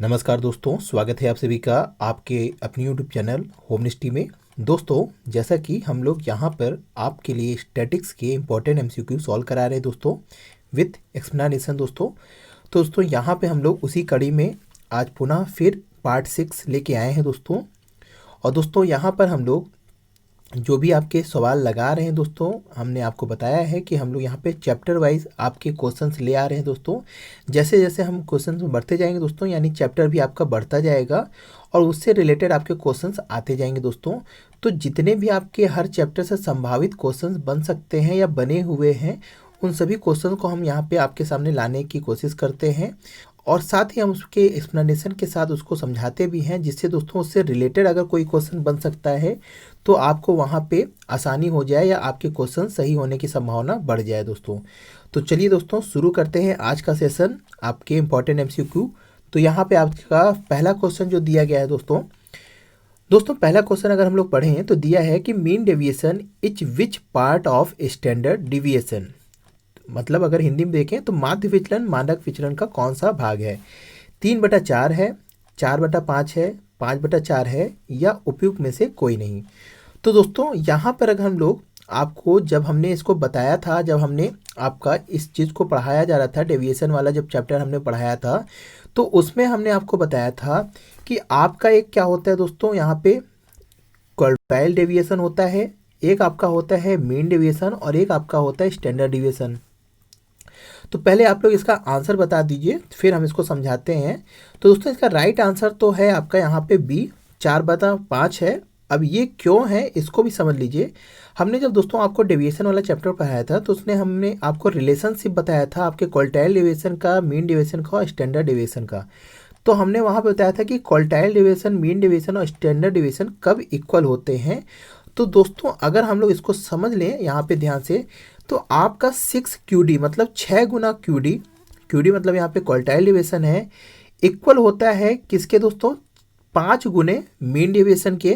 नमस्कार दोस्तों, स्वागत है आप सभी का आपके अपनी यूट्यूब चैनल होमनिस्टी में। दोस्तों, जैसा कि हम लोग यहाँ पर आपके लिए स्टैटिक्स के इम्पोर्टेंट एमसीक्यू सॉल्व करा रहे हैं दोस्तों, विथ एक्सप्लेनेशन दोस्तों। तो दोस्तों यहाँ पे हम लोग उसी कड़ी में आज पुनः फिर पार्ट 6 लेके आए हैं दोस्तों। और दोस्तों यहाँ पर हम लोग जो भी आपके सवाल लगा रहे हैं दोस्तों, हमने आपको बताया है कि हम लोग यहाँ पे चैप्टर वाइज आपके क्वेश्चंस ले आ रहे हैं दोस्तों। जैसे जैसे हम क्वेश्चंस में बढ़ते जाएंगे दोस्तों, यानी चैप्टर भी आपका बढ़ता जाएगा और उससे रिलेटेड आपके क्वेश्चंस आते जाएंगे दोस्तों। तो जितने भी आपके हर चैप्टर से संभावित क्वेश्चंस बन सकते हैं या बने हुए हैं, उन सभी क्वेश्चन को हम यहाँ पे आपके सामने लाने की कोशिश करते हैं और साथ ही हम उसके एक्सप्लेनेशन के साथ उसको समझाते भी हैं, जिससे दोस्तों उससे रिलेटेड अगर कोई क्वेश्चन बन सकता है तो आपको वहाँ पे आसानी हो जाए या आपके क्वेश्चन सही होने की संभावना बढ़ जाए दोस्तों। तो चलिए दोस्तों शुरू करते हैं आज का सेशन आपके इम्पोर्टेंट एमसीक्यू। तो यहाँ पे आपका पहला क्वेश्चन जो दिया गया है दोस्तों पहला क्वेश्चन अगर हम लोग पढ़ें तो दिया है कि mean deviation is which part of standard deviation. मतलब अगर हिंदी में देखें तो माध्य विचलन मानक विचलन का कौन सा भाग है। 3/4 है, 4/5 है, 5/4 है या उपयुक्त में से कोई नहीं। तो दोस्तों यहाँ पर अगर हम लोग आपको जब हमने इसको बताया था, जब हमने आपका इस चीज़ को पढ़ाया जा रहा था, डेविएशन वाला जब चैप्टर हमने पढ़ाया था, तो उसमें हमने आपको बताया था कि आपका एक क्या होता है दोस्तों, यहाँ पे क्वार्टाइल डेविएशन होता है, एक आपका होता है मीन डेविएशन और एक आपका होता है स्टैंडर्ड डेविएशन। तो पहले आप लोग इसका आंसर बता दीजिए, फिर हम इसको समझाते हैं। तो दोस्तों इसका राइट आंसर तो है आपका यहाँ पे बी, 4/5 है। अब ये क्यों है इसको भी समझ लीजिए। हमने जब दोस्तों आपको डेविएशन वाला चैप्टर पढ़ाया था तो उसने हमने आपको रिलेशनशिप बताया था आपके क्वार्टाइल डेविएशन का, मीन डेविएशन का और स्टैंडर्ड डेविएशन का। तो हमने वहाँ पे बताया था कि क्वार्टाइल डेविएशन, मीन डेविएशन और स्टैंडर्ड डेविएशन कब इक्वल होते हैं। तो दोस्तों अगर हम लोग इसको समझ लें यहाँ पे ध्यान से, तो आपका 6QD मतलब 6 गुना QD मतलब यहाँ पे क्वार्टाइल डेविएशन है, इक्वल होता है किसके दोस्तों, 5 गुने मीन डेविएशन के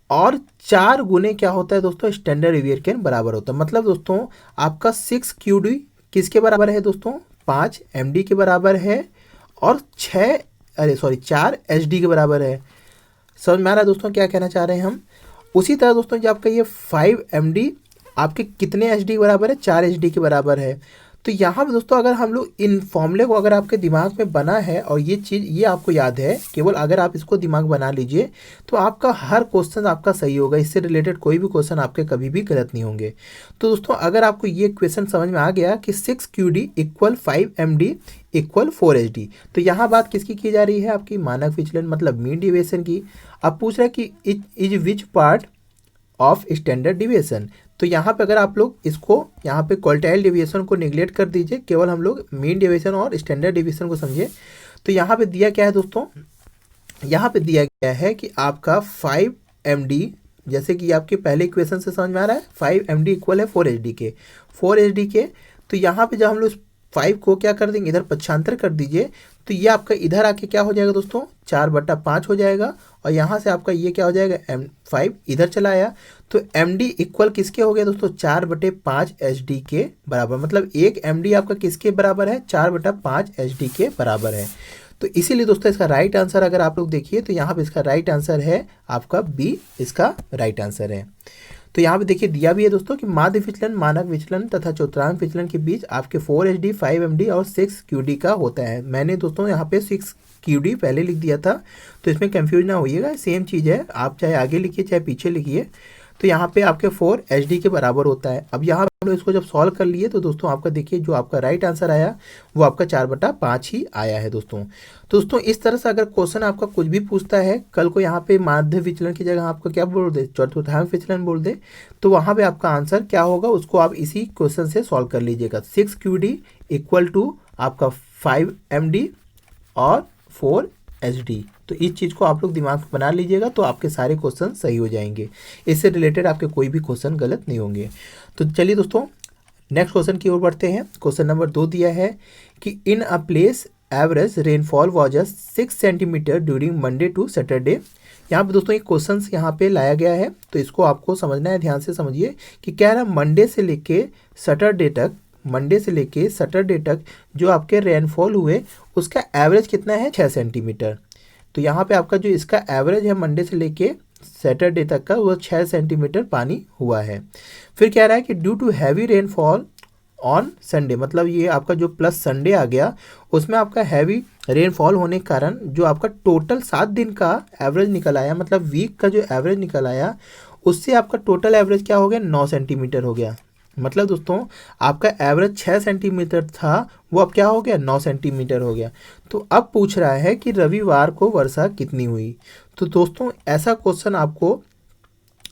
और 4 गुने क्या होता है दोस्तों, स्टैंडर्ड डेविएशन के बराबर होता है। मतलब दोस्तों आपका 6QD किसके बराबर है दोस्तों, 5 MD के बराबर है और 4 HD के बराबर है। समझ में आ रहा है दोस्तों क्या कहना चाह रहे हैं हम। उसी तरह दोस्तों जो आपका ये 5 MD आपके कितने HD के बराबर है, 4 HD के बराबर है। तो यहाँ पे दोस्तों अगर हम लोग इन फॉर्मूले को अगर आपके दिमाग में बना है और ये चीज़ ये आपको याद है, केवल अगर आप इसको दिमाग बना लीजिए तो आपका हर क्वेश्चन आपका सही होगा, इससे रिलेटेड कोई भी क्वेश्चन आपके कभी भी गलत नहीं होंगे। तो दोस्तों अगर आपको ये क्वेश्चन समझ में आ गया कि 6QD = 5 MD = 4 HD, तो यहाँ बात किसकी की जा रही है, आपकी मानक विचलन मतलब मीन डेविएशन की। अब पूछ रहा है कि is which part of standard deviation. तो यहाँ पे अगर आप लोग इसको यहाँ पे क्वार्टाइल डेविएशन को निगलेक्ट कर दीजिए, केवल हम लोग मीन डेविएशन और स्टैंडर्ड डेविएशन को समझिए। तो यहाँ पे दिया क्या है दोस्तों, यहाँ पे दिया गया है कि आपका 5 MD, जैसे कि आपके पहले इक्वेशन से समझ में आ रहा है, 5 MD = 4 HD के, 4 HD के। तो यहाँ पे जब हम लोग 5 को क्या कर देंगे, इधर पक्षांतर कर दीजिए, तो ये आपका इधर आके क्या हो जाएगा दोस्तों, 4/5 हो जाएगा और यहाँ से आपका ये क्या हो जाएगा, 5 इधर चला आया। तो MD इक्वल किसके हो गया दोस्तों, 4/5 HD के बराबर। मतलब एक MD आपका किसके बराबर है, 4/5 HD के बराबर है। तो इसीलिए दोस्तों इसका राइट आंसर अगर आप लोग देखिए तो यहाँ पे इसका राइट आंसर है आपका बी, इसका राइट आंसर है। तो यहाँ पे देखिए दिया भी है दोस्तों कि माध्य विचलन, मानक विचलन तथा चतुर्थांश विचलन के बीच आपके 4 HD, 5 MD और 6QD का होता है। मैंने दोस्तों यहाँ पे 6QD पहले लिख दिया था, तो इसमें कंफ्यूज ना होइएगा, सेम चीज़ है, आप चाहे आगे लिखिए चाहे पीछे लिखिए। तो यहाँ पे आपके 4 HD के बराबर होता है। अब यहाँ पे इसको जब सॉल्व कर लिए तो दोस्तों आपका देखिए जो आपका राइट आंसर आया वो आपका 4/5 ही आया है दोस्तों। तो दोस्तों इस तरह से अगर क्वेश्चन आपका कुछ भी पूछता है, कल को यहाँ पे माध्य विचलन की जगह आपको क्या बोल दे, चतुर्थांश विचलन बोल दे, तो वहाँ पे आपका आंसर क्या होगा उसको आप इसी क्वेश्चन से सॉल्व कर लीजिएगा। 6QD = आपका 5 MD और 4 HD। तो इस चीज़ को आप लोग दिमाग में बना लीजिएगा तो आपके सारे क्वेश्चन सही हो जाएंगे, इससे रिलेटेड आपके कोई भी क्वेश्चन गलत नहीं होंगे। तो चलिए दोस्तों नेक्स्ट क्वेश्चन की ओर बढ़ते हैं। क्वेश्चन नंबर 2 दिया है कि in a place average rainfall was 6 centimetre during Monday to Saturday. यहाँ पे दोस्तों एक क्वेश्चन यहाँ पे लाया गया है, तो इसको आपको समझना है, ध्यान से समझिए कि क्या है, मंडे से लेके सैटरडे तक मंडे से लेके सैटरडे तक जो आपके रेनफॉल हुए उसका एवरेज कितना है, 6 सेंटीमीटर। तो यहाँ पे आपका जो इसका एवरेज है मंडे से लेके सैटरडे तक का वो 6 सेंटीमीटर पानी हुआ है। फिर कह रहा है कि due to heavy rainfall on Sunday, मतलब ये आपका जो प्लस संडे आ गया उसमें आपका हैवी रेनफॉल होने के कारण जो आपका टोटल 7 दिन का एवरेज निकल आया, मतलब वीक का जो एवरेज निकल आया उससे आपका टोटल एवरेज क्या हो गया, 9 सेंटीमीटर हो गया। मतलब दोस्तों आपका एवरेज 6 सेंटीमीटर था वो अब क्या हो गया, 9 सेंटीमीटर हो गया। तो अब पूछ रहा है कि रविवार को वर्षा कितनी हुई। तो दोस्तों ऐसा क्वेश्चन आपको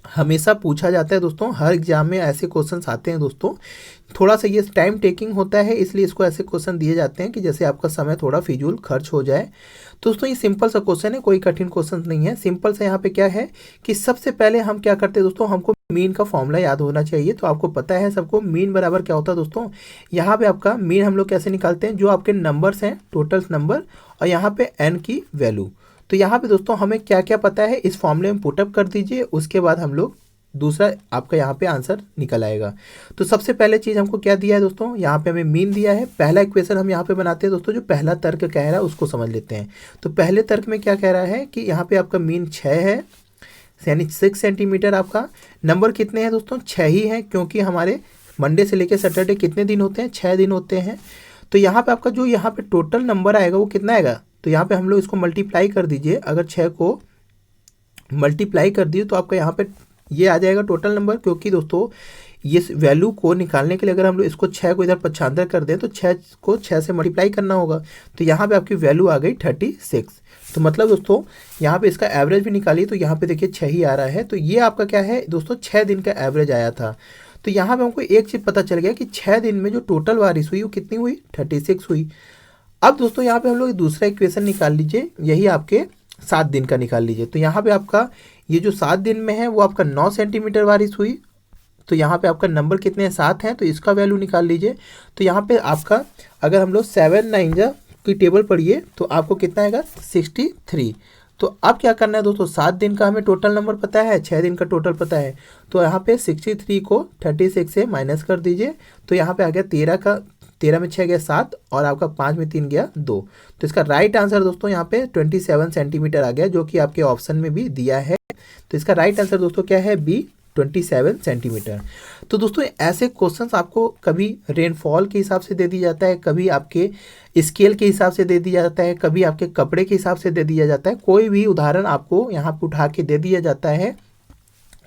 हमेशा पूछा जाता है दोस्तों, हर एग्जाम में ऐसे क्वेश्चंस आते हैं दोस्तों। थोड़ा सा ये टाइम टेकिंग होता है इसलिए इसको ऐसे क्वेश्चन दिए जाते हैं कि जैसे आपका समय थोड़ा फिजूल खर्च हो जाए। तो दोस्तों ये सिंपल सा क्वेश्चन है, कोई कठिन क्वेश्चन नहीं है। सिंपल सा यहाँ पे क्या है कि सबसे पहले हम क्या करते हैं दोस्तों, हमको मीन का फॉर्मूला याद होना चाहिए। तो आपको पता है सबको मीन बराबर क्या होता है दोस्तों। यहाँ पे आपका मीन हम लोग कैसे निकालते हैं, जो आपके नंबर्स हैं टोटल नंबर और यहाँ पे एन की वैल्यू। तो यहाँ पे दोस्तों हमें क्या क्या पता है इस फॉर्मूले में पुटअप कर दीजिए, उसके बाद हम लोग दूसरा आपका यहाँ पे आंसर निकल आएगा। तो सबसे पहले चीज़ हमको क्या दिया है दोस्तों, यहाँ पे हमें मीन दिया है। पहला इक्वेशन हम यहाँ पे बनाते हैं दोस्तों, जो पहला तर्क कह रहा है उसको समझ लेते हैं। तो पहले तर्क में क्या कह रहा है कि यहाँ पे आपका मीन 6 है, यानी 6 सेंटीमीटर। आपका नंबर कितने हैं दोस्तों, 6 ही हैं, क्योंकि हमारे मंडे से लेकर सैटरडे कितने दिन होते हैं, 6 दिन होते हैं। तो यहाँ पे आपका जो यहाँ पे टोटल नंबर आएगा वो कितना आएगा, तो यहाँ पे हम लोग इसको मल्टीप्लाई कर दीजिए। अगर 6 को मल्टीप्लाई कर दिए तो आपका यहाँ पे ये आ जाएगा टोटल नंबर, क्योंकि दोस्तों ये वैल्यू को निकालने के लिए अगर हम लोग इसको 6 को इधर पक्षांतर कर दें तो 6 को 6 से मल्टीप्लाई करना होगा। तो यहाँ पे आपकी वैल्यू आ गई 36। तो मतलब दोस्तों यहाँ पे इसका एवरेज भी निकालिए तो यहाँ पे देखिए 6 ही आ रहा है। तो ये आपका क्या है दोस्तों, 6 दिन का एवरेज आया था। तो यहाँ पे हमको एक चीज़ पता चल गया कि 6 दिन में जो टोटल बारिश हुई वो कितनी हुई, 36 हुई। अब दोस्तों यहाँ पे हम लोग दूसरा इक्वेशन निकाल लीजिए, यही आपके 7 दिन का निकाल लीजिए। तो यहाँ पे आपका ये जो 7 दिन में है वो आपका 9 सेंटीमीटर बारिश हुई। तो यहाँ पे आपका नंबर कितने हैं, 7 हैं, तो इसका वैल्यू निकाल लीजिए। तो यहाँ पे आपका अगर हम लोग 7 9 जा की टेबल पढ़िए तो आपको कितना आएगा, 63। तो अब क्या करना है दोस्तों, 7 दिन का हमें टोटल नंबर पता है, 6 दिन का टोटल पता है। तो यहाँ पे 63 को 36 से माइनस कर दीजिए। तो यहाँ पे आ गया 13 में 6 गया 7 और आपका 5 में 3 गया 2। तो इसका राइट आंसर दोस्तों यहाँ पे 27 सेंटीमीटर आ गया, जो कि आपके ऑप्शन में भी दिया है। तो इसका राइट आंसर दोस्तों क्या है, बी 27 सेंटीमीटर। तो दोस्तों ऐसे क्वेश्चंस आपको कभी रेनफॉल के हिसाब से दे दिया जाता है, कभी आपके स्केल के हिसाब से दे दिया जाता है, कभी आपके कपड़े के हिसाब से दे दिया जाता है। कोई भी उदाहरण आपको यहाँ पर उठा के दे दिया जाता है,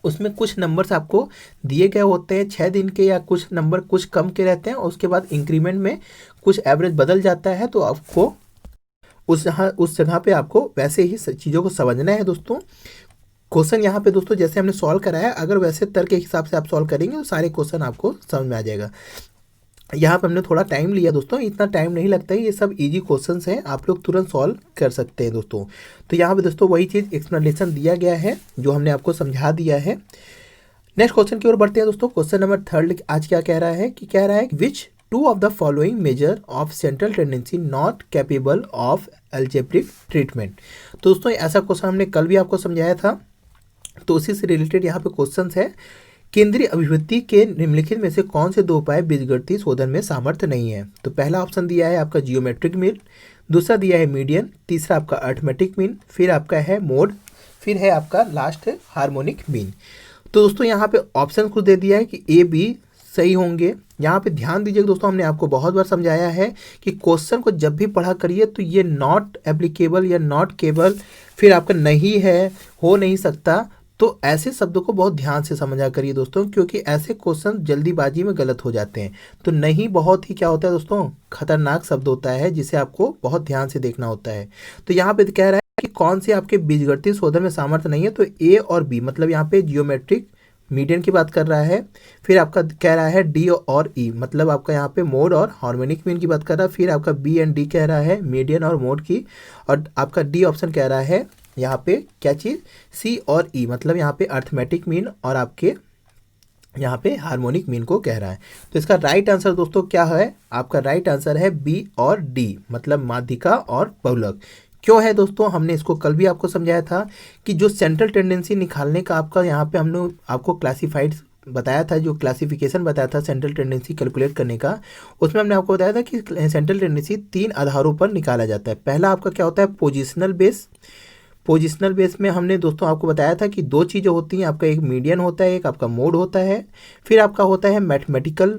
उसमें कुछ नंबर्स आपको दिए गए होते हैं 6 दिन के, या कुछ नंबर कुछ कम के रहते हैं और उसके बाद इंक्रीमेंट में कुछ एवरेज बदल जाता है। तो आपको उस जगह पे आपको वैसे ही चीज़ों को समझना है दोस्तों। क्वेश्चन यहाँ पे दोस्तों जैसे हमने सॉल्व करा है, अगर वैसे तर्क के हिसाब से आप सॉल्व करेंगे तो सारे क्वेश्चन आपको समझ में आ जाएगा। यहाँ पे हमने थोड़ा टाइम लिया दोस्तों, इतना टाइम नहीं लगता है, ये सब इजी क्वेश्चंस हैं, आप लोग तुरंत सॉल्व कर सकते हैं दोस्तों। तो यहाँ पे दोस्तों वही चीज़ एक्सप्लेनेशन दिया गया है जो हमने आपको समझा दिया है। नेक्स्ट क्वेश्चन की ओर बढ़ते हैं दोस्तों। क्वेश्चन नंबर 3 आज क्या कह रहा है कि कह रहा है विच 2 of the following measure of central tendency not capable of algebraic treatment. तो दोस्तों ऐसा क्वेश्चन हमने कल भी आपको समझाया था, तो उसी से रिलेटेड यहाँ पे क्वेश्चन है। केंद्रीय अभिव्यक्ति के निम्नलिखित में से कौन से 2 उपाय बीजगणितीय शोधन में सामर्थ्य नहीं है। तो पहला ऑप्शन दिया है आपका जियोमेट्रिक मीन, दूसरा दिया है मीडियन, तीसरा आपका अर्थमेटिक मीन, फिर आपका है मोड, फिर है आपका लास्ट है हार्मोनिक मीन। तो दोस्तों यहाँ पे ऑप्शन कुछ दे दिया है कि ए बी सही होंगे। यहाँ पे ध्यान दीजिए दोस्तों, हमने आपको बहुत बार समझाया है कि क्वेश्चन को जब भी पढ़ा करिए तो ये नॉट एप्लीकेबल या नॉट केबल, फिर आपका नहीं है, हो नहीं सकता, तो ऐसे शब्दों को बहुत ध्यान से समझा करिए दोस्तों, क्योंकि ऐसे क्वेश्चन जल्दीबाजी में गलत हो जाते हैं। तो नहीं बहुत ही क्या होता है दोस्तों, खतरनाक शब्द होता है, जिसे आपको बहुत ध्यान से देखना होता है। तो यहाँ पे कह रहा है कि कौन से आपके बीजगणितीय शोधन में सामर्थ्य नहीं है, तो ए और बी, मतलब यहाँ पे जियोमेट्रिक मीडियन की बात कर रहा है। फिर आपका कह रहा है डी और ई, मतलब आपका यहाँ पे मोड और हार्मोनिक मीन की बात कर रहा है। फिर आपका बी एंड डी कह रहा है मीडियन और मोड की, और आपका डी ऑप्शन कह रहा है यहाँ पे क्या चीज़, सी और ई, मतलब यहाँ पे अर्थमेटिक मीन और आपके यहाँ पे हार्मोनिक मीन को कह रहा है। तो इसका राइट आंसर दोस्तों क्या है, आपका राइट आंसर है बी और डी, मतलब माध्यिका और बहुलक। क्यों है दोस्तों, हमने इसको कल भी आपको समझाया था कि जो सेंट्रल टेंडेंसी निकालने का आपका यहाँ पे हम लोग आपको क्लासीफाइड बताया था, जो क्लासिफिकेशन बताया था सेंट्रल टेंडेंसी कैलकुलेट करने का, उसमें हमने आपको बताया था कि सेंट्रल टेंडेंसी 3 आधारों पर निकाला जाता है। पहला आपका क्या होता है, पोजिशनल बेस। पोजिशनल बेस में हमने दोस्तों आपको बताया था कि 2 चीज़ें होती हैं, आपका एक मीडियन होता है, एक आपका मोड होता है, फिर आपका होता है मैथमेटिकल।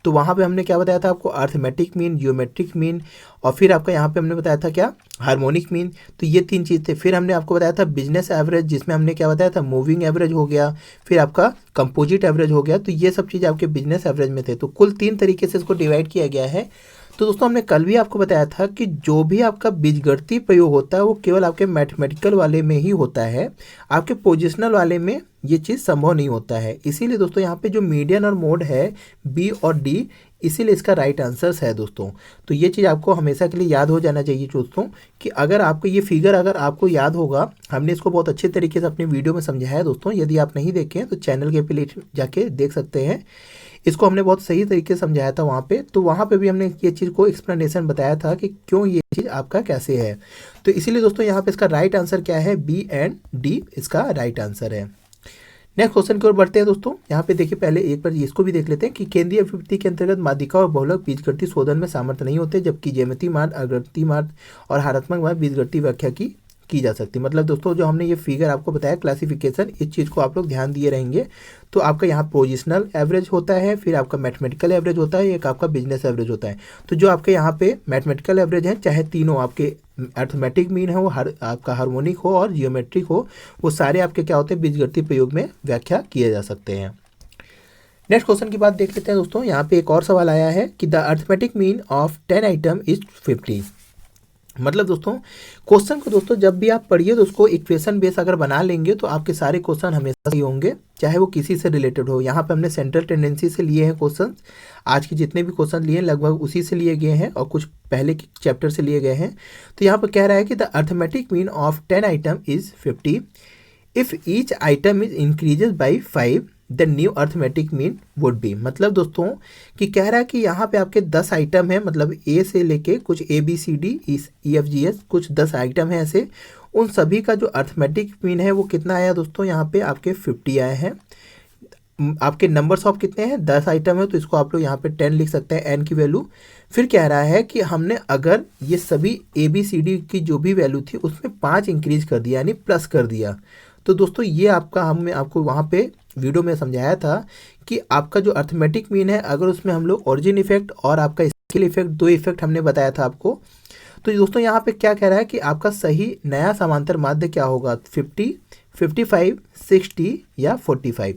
तो वहाँ पे हमने क्या बताया था आपको, अर्थमेटिक मीन, जियोमेट्रिक मीन, और फिर आपका यहाँ पे हमने बताया था क्या, हार्मोनिक मीन। तो ये 3 चीज़ थे। फिर हमने आपको बताया था बिजनेस एवरेज, जिसमें हमने क्या बताया था, मूविंग एवरेज हो गया, फिर आपका कंपोजिट एवरेज हो गया। तो ये सब चीज़ आपके बिजनेस एवरेज में थे। तो कुल 3 तरीके से इसको डिवाइड किया गया है। तो दोस्तों हमने कल भी आपको बताया था कि जो भी आपका बीजगणितीय प्रयोग होता है वो केवल आपके मैथमेटिकल वाले में ही होता है, आपके पोजिशनल वाले में ये चीज़ संभव नहीं होता है। इसीलिए दोस्तों यहाँ पे जो मीडियन और मोड है बी और डी, इसीलिए इसका राइट आंसर्स है दोस्तों। तो ये चीज़ आपको हमेशा के लिए याद हो जाना चाहिए दोस्तों, कि अगर आपको ये फिगर अगर आपको याद होगा, हमने इसको बहुत अच्छे तरीके से अपनी वीडियो में समझाया है दोस्तों। यदि आप नहीं देखें तो चैनल के पे जाके देख सकते हैं। इसको हमने बहुत सही तरीके से समझाया था वहाँ पे। तो वहाँ पे भी हमने ये चीज़ को एक्सप्लेनेशन बताया था कि क्यों ये चीज़ आपका कैसे है। तो इसीलिए दोस्तों यहाँ पे इसका राइट आंसर क्या है, बी एंड डी इसका राइट आंसर है। नेक्स्ट क्वेश्चन की ओर बढ़ते हैं दोस्तों। यहाँ पे देखिए, पहले एक बार इसको भी देख लेते हैं कि केंद्रीय विभक्ति के अंतर्गत माध्यिका और बहुलक बीजगणितीय शोधन में सामर्थ्य नहीं होते, जबकि ज्यामितीय मार्ग, अग्रगणितीय मार्ग और हरात्मक मार्ग बीजगणितीय व्याख्या की जा सकती है। मतलब दोस्तों जो हमने ये फिगर आपको बताया क्लासिफिकेशन, इस चीज़ को आप लोग ध्यान दिए रहेंगे। तो आपका यहाँ पोजिशनल एवरेज होता है, फिर आपका मैथमेटिकल एवरेज होता है, एक आपका बिजनेस एवरेज होता है। तो जो आपके यहाँ पे मैथमेटिकल एवरेज है, चाहे तीनों आपके अर्थमेटिक मीन हो, आपका हार्मोनिक हो और जियोमेट्रिक हो, वो सारे आपके क्या होते हैं, बीजगणितीय प्रयोग में व्याख्या किए जा सकते हैं। नेक्स्ट क्वेश्चन की बात देख लेते हैं दोस्तों। यहाँ पे एक और सवाल आया है कि the arithmetic mean of 10 item is 50। मतलब दोस्तों क्वेश्चन को दोस्तों जब भी आप पढ़िए तो उसको इक्वेशन बेस अगर बना लेंगे तो आपके सारे क्वेश्चन हमेशा सही होंगे, चाहे वो किसी से रिलेटेड हो। यहाँ पे हमने सेंट्रल टेंडेंसी से लिए हैं क्वेश्चन, आज के जितने भी क्वेश्चन लिए हैं लगभग उसी से लिए गए हैं और कुछ पहले के चैप्टर से लिए गए हैं। तो यहाँ पर कह रहा है कि the arithmetic mean of 10 item is 50 if each item is increases by 5 the new arithmetic mean would be. मतलब दोस्तों कि कह रहा है कि यहाँ पे आपके 10 आइटम है, मतलब ए से लेके कुछ ABCD EFGH कुछ 10 आइटम है ऐसे, उन सभी का जो अर्थमेटिक मीन है वो कितना आया दोस्तों, यहाँ पे आपके 50 आए हैं। आपके नंबर्स ऑफ कितने हैं, 10 आइटम है, तो इसको आप लोग यहाँ पे 10 लिख सकते हैं, n की वैल्यू। फिर कह रहा है कि हमने अगर ये सभी ABCD की जो भी वैल्यू थी उसमें 5 इंक्रीज कर दिया, यानी प्लस कर दिया। तो दोस्तों ये आपका हमने आपको वहाँ पे वीडियो में समझाया था कि आपका जो अर्थमेटिक मीन है, अगर उसमें हम लोग ओरिजिन इफेक्ट और आपका स्केल इफेक्ट, 2 इफेक्ट हमने बताया था आपको। तो दोस्तों यहाँ पे क्या कह रहा है कि आपका सही नया समांतर माध्य क्या होगा, 50, 55, 60 या 45।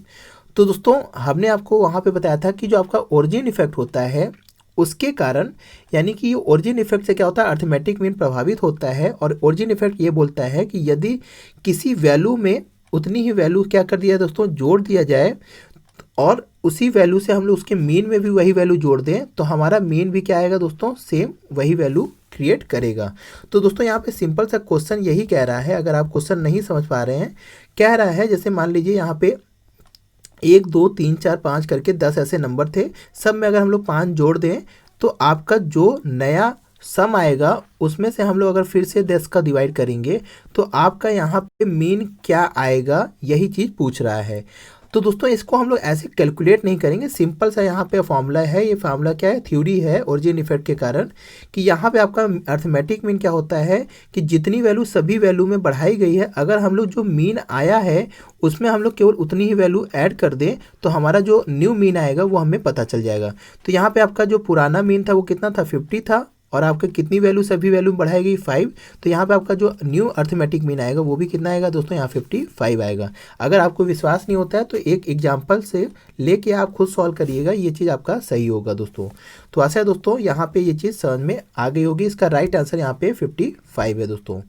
तो दोस्तों हमने आपको वहाँ पे बताया था कि जो आपका ओरिजिन इफेक्ट होता है उसके कारण, यानी कि ओरिजिन इफेक्ट से क्या होता है, अर्थमेटिक मीन प्रभावित होता है। और ओरिजिन इफेक्ट ये बोलता है कि यदि किसी वैल्यू में उतनी ही वैल्यू क्या कर दिया दोस्तों, जोड़ दिया जाए, और उसी वैल्यू से हम लोग उसके मीन में भी वही वैल्यू जोड़ दें, तो हमारा मीन भी क्या आएगा दोस्तों, सेम वही वैल्यू क्रिएट करेगा। तो दोस्तों यहाँ पे सिंपल सा क्वेश्चन यही कह रहा है। अगर आप क्वेश्चन नहीं समझ पा रहे हैं, कह रहा है जैसे मान लीजिए यहाँ पे 1 2 3 4 5 करके 10 ऐसे नंबर थे, सब में अगर हम लोग 5 जोड़ दें तो आपका जो नया सम आएगा उसमें से हम लोग अगर फिर से 10 का डिवाइड करेंगे तो आपका यहाँ पे मीन क्या आएगा, यही चीज़ पूछ रहा है। तो दोस्तों इसको हम लोग ऐसे कैलकुलेट नहीं करेंगे, सिंपल सा यहाँ पे फॉर्मूला है। ये फार्मूला क्या है, थ्योरी है ओरिजिन इफेक्ट के कारण, कि यहाँ पे आपका अर्थमेटिक मीन क्या होता है कि जितनी वैल्यू सभी वैल्यू में बढ़ाई गई है, अगर हम लोग जो मीन आया है उसमें हम लोग केवल उतनी ही वैल्यू ऐड कर दें तो हमारा जो न्यू मीन आएगा वो हमें पता चल जाएगा। तो यहाँ पे आपका जो पुराना मीन था वो कितना था, 50 था, और आपके कितनी वैल्यू सभी वैल्यू बढ़ाई गई 5। तो यहाँ पे आपका जो न्यू अर्थमेटिक मीन आएगा वो भी कितना आएगा दोस्तों, यहाँ 55 आएगा। अगर आपको विश्वास नहीं होता है तो एक एग्जांपल से लेके आप खुद सॉल्व करिएगा, ये चीज़ आपका सही होगा दोस्तों। तो आशा है दोस्तों यहाँ पे ये चीज़ समझ में आ गई होगी। इसका राइट आंसर यहाँ पे 55 है दोस्तों।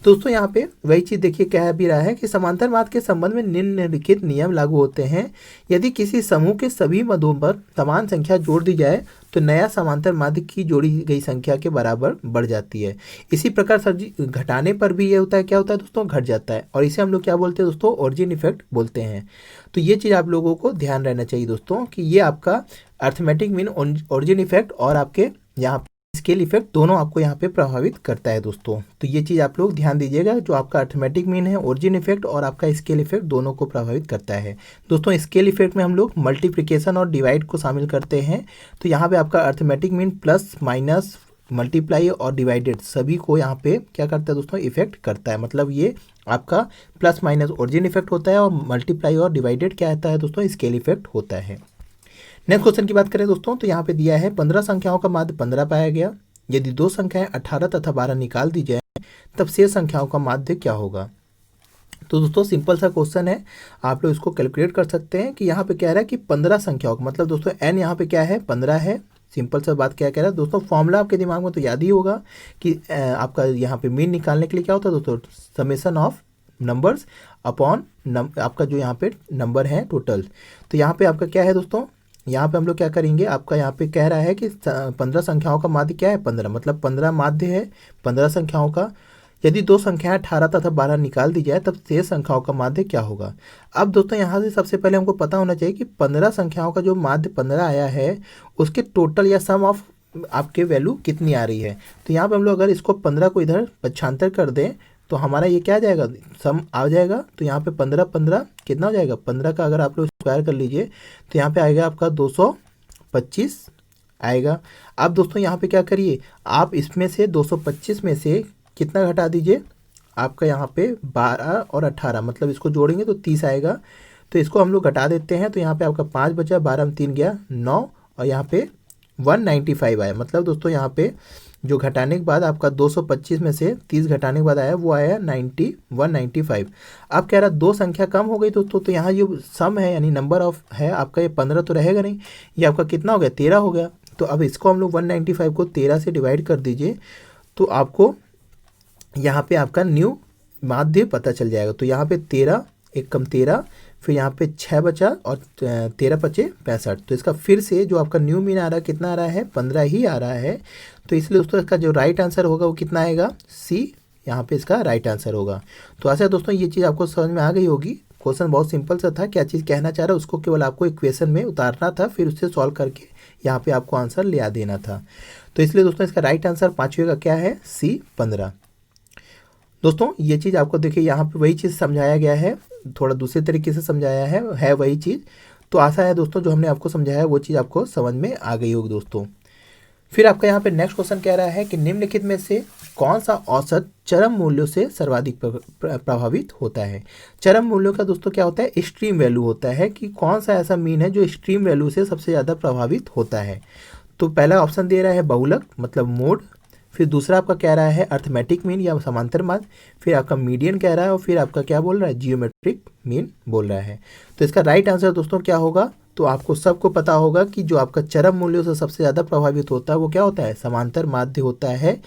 दोस्तों यहाँ पे वही चीज़ देखिए कह भी रहा है कि समांतर माध्य के संबंध में निम्नलिखित नियम लागू होते हैं। यदि किसी समूह के सभी मदों पर समान संख्या जोड़ दी जाए तो नया समांतर माध्य की जोड़ी गई संख्या के बराबर बढ़ जाती है। इसी प्रकार सर घटाने पर भी ये होता है, क्या होता है दोस्तों, घट जाता है। और इसे हम लोग क्या बोलते हैं दोस्तों, ओरिजिन इफेक्ट बोलते हैं। तो ये चीज़ आप लोगों को ध्यान रहना चाहिए दोस्तों कि ये आपका अर्थमेटिक मीन ओरिजिन इफेक्ट और आपके यहाँ स्केल इफेक्ट दोनों आपको यहाँ पे प्रभावित करता है दोस्तों। तो ये चीज़ आप लोग ध्यान दीजिएगा, जो आपका अर्थमेटिक मीन है, ओरिजिन इफेक्ट और आपका स्केल इफेक्ट दोनों को प्रभावित करता है दोस्तों। स्केल इफेक्ट में हम लोग मल्टीप्लिकेशन और डिवाइड को शामिल करते हैं। तो यहाँ पे आपका arithmetic mean plus minus multiply और डिवाइडेड सभी को यहाँ पे क्या करता है दोस्तों, इफेक्ट करता है। मतलब ये आपका प्लस माइनस ओरिजिन इफेक्ट होता है और मल्टीप्लाई और डिवाइडेड क्या होता है दोस्तों, स्केल इफेक्ट होता है। नेक्स्ट क्वेश्चन की बात करें दोस्तों, तो यहाँ पे दिया है 15 संख्याओं का माध्य 15 पाया गया। यदि दो संख्याएं 18 तथा 12 निकाल दी जाए तब शेष संख्याओं का माध्य क्या होगा। तो दोस्तों सिंपल सा क्वेश्चन है, आप लोग इसको कैलकुलेट कर सकते हैं कि यहाँ पे कह रहा है कि 15 संख्याओं का मतलब दोस्तों n यहाँ पे क्या है, 15 है। सिंपल सा बात क्या कह रहा है दोस्तों, फॉर्मूला आपके दिमाग में तो याद ही होगा कि आपका यहाँ पे मीन निकालने के लिए क्या होता है दोस्तों, समेशन ऑफ नंबर्स अपॉन आपका जो यहाँ पे नंबर है टोटल। तो यहाँ पे आपका क्या है दोस्तों, यहाँ पे हम लोग क्या करेंगे, आपका यहाँ पे कह रहा है कि 15 संख्याओं का माध्य क्या है, 15 मतलब 15 माध्य है 15 संख्याओं का। यदि दो संख्याएं 18 तथा 12 निकाल दी जाए तब शेष संख्याओं का माध्य क्या होगा। अब दोस्तों यहाँ से सबसे पहले हमको पता होना चाहिए कि 15 संख्याओं का जो माध्य 15 आया है उसके टोटल या सम ऑफ आपके वैल्यू कितनी आ रही है। तो यहाँ पे हम लोग अगर इसको 15 को इधर पक्षांतर कर दें तो हमारा ये क्या आ जाएगा, सम आ जाएगा। तो यहाँ पे 15 15 कितना हो जाएगा, 15 का अगर आप लोग स्क्वायर कर लीजिए तो यहाँ पे आएगा आपका 225 आएगा। अब दोस्तों यहाँ पे क्या करिए, आप इसमें से 225 में से कितना घटा दीजिए, आपका यहाँ पे 12 और 18 मतलब इसको जोड़ेंगे तो 30 आएगा। तो इसको हम लोग घटा देते हैं, तो यहाँ पे आपका 5 बचा, 12 में 3 गया 9 और यहाँ पे 195 आया। मतलब दोस्तों यहाँ पे जो घटाने के बाद आपका 225 में से 30 घटाने के बाद आया वो आया 195। अब कह रहा दो संख्या कम हो गई दोस्तों, तो यहाँ जो सम है यानी नंबर ऑफ है आपका ये 15 तो रहेगा नहीं, ये आपका कितना हो गया 13 हो गया। तो अब इसको हम लोग 195 को 13 से डिवाइड कर दीजिए तो आपको यहाँ पे आपका न्यू माध्य पता चल जाएगा। तो यहाँ पे 13 एक कम 13, फिर यहाँ पे 6 बचा और 13 पचे 65। तो इसका फिर से जो आपका न्यू मीन आ रहा है कितना आ रहा है, 15 ही आ रहा है। तो इसलिए दोस्तों इसका जो राइट आंसर होगा वो कितना आएगा, सी यहाँ पे इसका राइट आंसर होगा। तो ऐसा दोस्तों ये चीज़ आपको समझ में आ गई होगी। क्वेश्चन बहुत सिंपल सा था, क्या चीज़ कहना चाह रहा है उसको केवल आपको इक्वेशन में उतारना था, फिर उससे सॉल्व करके यहाँ पे आपको आंसर ले आ देना था। तो इसलिए दोस्तों इसका राइट आंसर पाँचवें का क्या है, सी 15। दोस्तों ये चीज़ आपको देखिए यहाँ पे वही चीज़ समझाया गया है, थोड़ा दूसरे तरीके से समझाया है वही चीज़। तो आशा है दोस्तों जो हमने आपको समझाया है वो चीज़ आपको समझ में आ गई होगी दोस्तों। फिर आपका यहाँ पे नेक्स्ट क्वेश्चन कह रहा है कि निम्नलिखित में से कौन सा औसत चरम मूल्यों से सर्वाधिक प्रभावित होता है। चरम मूल्यों का दोस्तों क्या होता है, एक्सट्रीम वैल्यू होता है कि कौन सा ऐसा मीन है जो एक्सट्रीम वैल्यू से सबसे ज़्यादा प्रभावित होता है। तो पहला ऑप्शन दे रहा है बहुलक मतलब मोड, फिर दूसरा आपका कह रहा है अर्थमेटिक मीन या समांतर माध्य, फिर आपका मीडियन कह रहा है और फिर आपका क्या बोल रहा है, जियोमेट्रिक मीन बोल रहा है। तो इसका राइट आंसर दोस्तों क्या होगा, तो आपको सबको पता होगा कि जो आपका चरम मूल्यों से सबसे ज़्यादा प्रभावित होता है वो क्या होता है, समांतर माध्य होता है।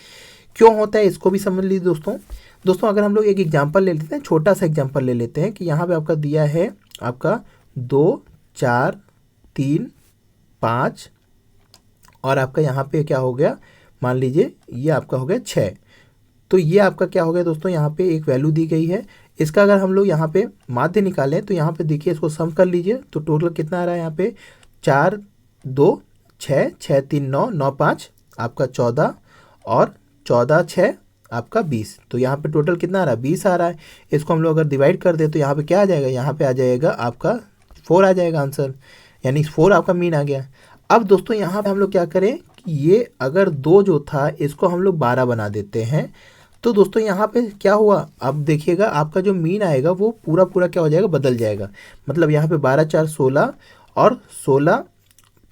क्यों होता है इसको भी समझ लीजिए दोस्तों। अगर हम लोग एक एग्जाम्पल ले लेते हैं, छोटा सा एग्जाम्पल ले लेते हैं कि यहाँ पे आपका दिया है आपका 2 4 3 5 और आपका यहाँ पे क्या हो गया, मान लीजिए ये आपका हो गया 6। तो ये आपका क्या हो गया दोस्तों, यहाँ पे एक वैल्यू दी गई है। इसका अगर हम लोग यहाँ पे माध्य निकालें तो यहाँ पे देखिए इसको सम कर लीजिए तो टोटल कितना आ रहा है, यहाँ पे 4 2 6 6 3 9 9 5 आपका 14 और 14 6 आपका 20। तो यहाँ पे टोटल कितना आ रहा है, 20 आ रहा है। इसको हम लोग अगर डिवाइड कर दे तो यहाँ पे क्या आ जाएगा, यहाँ पे आ जाएगा आपका 4 आ जाएगा आंसर, यानी 4 आपका मीन आ गया। अब दोस्तों यहाँ पे हम लोग क्या करें कि ये अगर 2 जो था इसको हम लोग 12 बना देते हैं। तो दोस्तों यहाँ पे क्या हुआ, अब देखिएगा आपका जो मीन आएगा वो पूरा क्या हो जाएगा, बदल जाएगा। मतलब यहाँ पे 12 4 16 और 16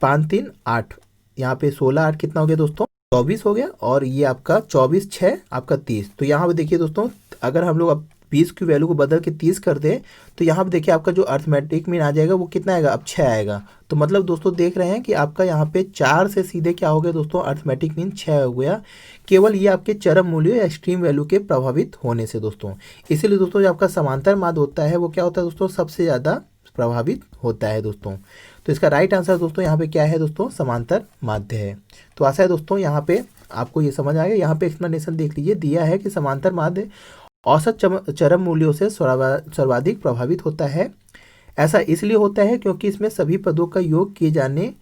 5 3 8, यहाँ पे 16 8 कितना हो गया दोस्तों, 24 हो गया। और ये आपका 24 6 आपका 30। तो यहाँ पे देखिए दोस्तों अगर हम लोग अब 20 की वैल्यू को बदल के 30 कर दें तो यहाँ पे देखिए आपका जो अर्थमेटिक मीन आ जाएगा वो कितना आएगा, अब 6 आएगा। तो मतलब दोस्तों देख रहे हैं कि आपका यहाँ पे 4 से सीधे क्या हो गया दोस्तों, अर्थमेटिक मीन 6 हो गया, केवल ये आपके चरम मूल्य या एक्सट्रीम वैल्यू के प्रभावित होने से दोस्तों। इसीलिए दोस्तों जो आपका समांतर माध्य होता है वो क्या होता है दोस्तों, सबसे ज़्यादा प्रभावित होता है दोस्तों। तो इसका राइट आंसर दोस्तों यहाँ पे क्या है दोस्तों, समांतर माध्य है। तो आशा है दोस्तों यहाँ पे आपको ये समझ आ गया। यहाँ पे एक्सप्लेनेशन देख लीजिए, दिया है कि समांतर माध्य औसत चरम मूल्यों से सर्वाधिक प्रभावित होता है। ऐसा इसलिए होता है क्योंकि इसमें सभी पदों का योग किए जाने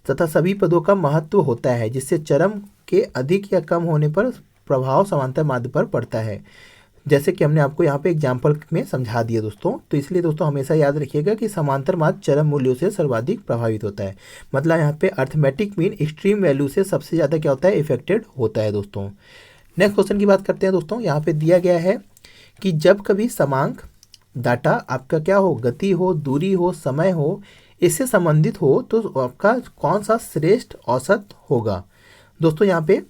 तथा सभी पदों का महत्व होता है, जिससे चरम के अधिक या कम होने पर प्रभाव समांतर माध्य पर पड़ता है। जैसे कि हमने आपको यहाँ पे एग्जाम्पल में समझा दिया दोस्तों। तो इसलिए दोस्तों हमेशा याद रखिएगा कि समांतर माध्य चरम मूल्यों से सर्वाधिक प्रभावित होता है। मतलब यहाँ पे अर्थमेटिक मीन एक्सट्रीम वैल्यू से सबसे ज़्यादा क्या होता है, इफेक्टेड होता है दोस्तों। नेक्स्ट क्वेश्चन की बात करते हैं दोस्तों। यहाँ पे दिया गया है कि जब कभी समांक डाटा आपका क्या हो, गति हो, दूरी हो, समय हो, इससे संबंधित हो तो आपका कौन सा श्रेष्ठ औसत होगा। दोस्तों यहाँ पे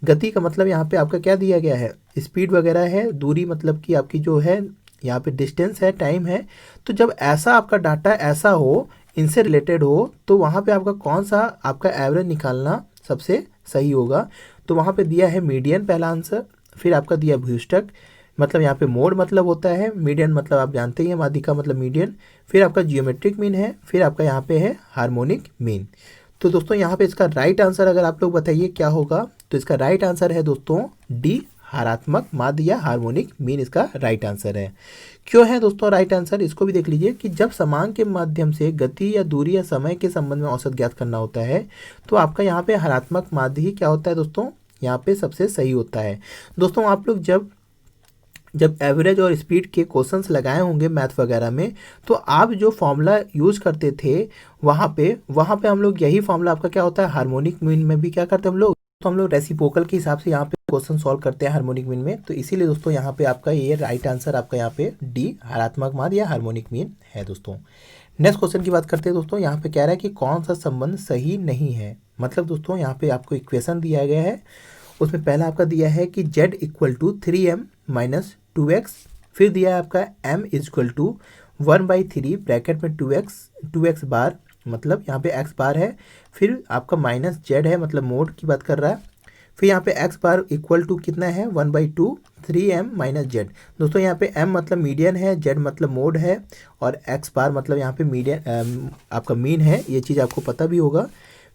गति का मतलब यहाँ पे आपका क्या दिया गया है, स्पीड वगैरह है, दूरी मतलब कि आपकी जो है यहाँ पे डिस्टेंस है, टाइम है। तो जब ऐसा आपका डाटा ऐसा हो, इनसे रिलेटेड हो, तो वहाँ पे आपका कौन सा आपका एवरेज निकालना सबसे सही होगा। तो वहाँ पे दिया है मीडियन पहला आंसर, फिर आपका दिया भ्यूस्टक, मतलब यहाँ पे मोड मतलब होता है, मीडियन मतलब आप जानते ही हैं, माध्यिका मतलब मीडियन, फिर आपका जियोमेट्रिक मीन है, फिर आपका यहाँ पे है हार्मोनिक मीन। तो दोस्तों यहाँ पे इसका राइट आंसर अगर आप लोग बताइए क्या होगा, तो इसका राइट आंसर है दोस्तों डी, हारात्मक माध्य या हार्मोनिक मीन इसका राइट आंसर है। क्यों है दोस्तों राइट आंसर, इसको भी देख लीजिए कि जब समांक के माध्यम से गति या दूरी या समय के संबंध में औसत ज्ञात करना होता है तो आपका यहाँ पे हारात्मक माध्य ही क्या होता है दोस्तों, यहाँ पे सबसे सही होता है। दोस्तों आप लोग जब एवरेज और स्पीड के क्वेश्चंस लगाए होंगे मैथ वगैरह में, तो आप जो फॉर्मूला यूज करते थे वहाँ पे हम लोग यही फॉर्मूला आपका क्या होता है हार्मोनिक मीन में भी क्या करते हैं हम लोग, तो हम लोग रेसिप्रोकल के हिसाब से यहाँ पे क्वेश्चन सॉल्व करते हैं हार्मोनिक मीन में। तो इसीलिए दोस्तों यहाँ पे आपका ये राइट आंसर आपका यहाँ पे डी, हारात्मक माध्य या हार्मोनिक मीन है दोस्तों। नेक्स्ट क्वेश्चन की बात करते हैं दोस्तों। यहाँ पे कह रहा है कि कौन सा संबंध सही नहीं है। मतलब दोस्तों यहाँ पे आपको इक्वेशन दिया गया है, उसमें पहला आपका दिया है कि z equal to 3m minus 2x, फिर दिया है आपका m इक्वल टू 1/3 ब्रैकेट में 2x बार, मतलब यहाँ पे x बार है, फिर आपका माइनस z है, मतलब मोड की बात कर रहा है, फिर यहाँ पे x बार इक्वल टू कितना है 1/2 3m माइनस z। दोस्तों यहाँ पे m मतलब मीडियन है, z मतलब मोड है, और x बार मतलब यहाँ पे मीडियन आपका मीन है, ये चीज़ आपको पता भी होगा।